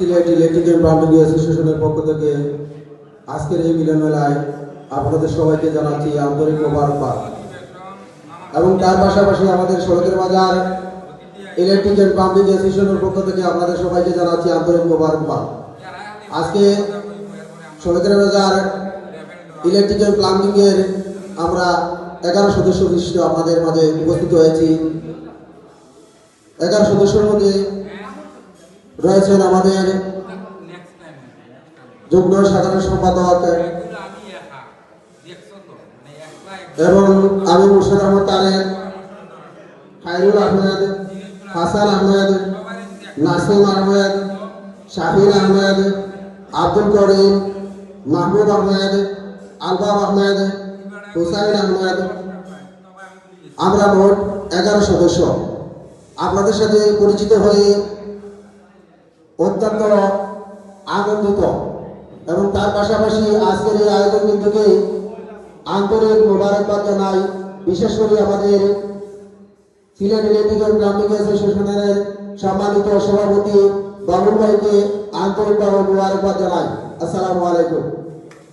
Sylhet electrical plumbing অ্যাসোসিয়েশনের পক্ষ থেকে আজকের এই মিলন মেলায় আপনাদের সবাইকে জানাচ্ছি আন্তরিক মোবারকবাদ এবং তার পাশাপাশি আমাদের সড়কের বাজার ইলেকট্রিক্যাল প্লাম্বিং অ্যাসোসিয়েশনের পক্ষ থেকে আপনাদের সবাইকে জানাচ্ছি আন্তরিক মোবারকবাদ। আজকে সড়কের বাজার ইলেকট্রিক্যাল প্লাম্বিং এর আমরা 11 সদস্য বিশিষ্ট আপনাদের মাঝে উপস্থিত হয়েছি। 11 সদস্যের মধ্যে রয়েছেন আমাদের যুগ্ম সাধারণ সম্পাদক এবং আমি মুর্শিদ আহমদ তারেক, খায়রুল আহমেদ, হাসান আহমেদ, নাসিম আহমেদ, শাহিন আহমেদ, আব্দুল করিম, মাহমুদ আহমেদ, আলবাব আহমেদ, হুসাইন আহমেদ, আমরা মোট 11 সদস্য আপনাদের সাথে পরিচিত হয়ে অত্যন্ত আনন্দিত এবং তার পাশাপাশি আজকের এই আয়োজন থেকে আন্তরিক মোবারকবাদ জানাই। বিশেষ করে আমাদের সিলেট ইলেকট্রিক্যাল প্লাম্বিং অ্যাসোসিয়েশনের সম্মানিত সভাপতি বাবুল ভাইকে আন্তরিকভাবে মোবারকবাদ জানাই। আসসালামু আলাইকুম।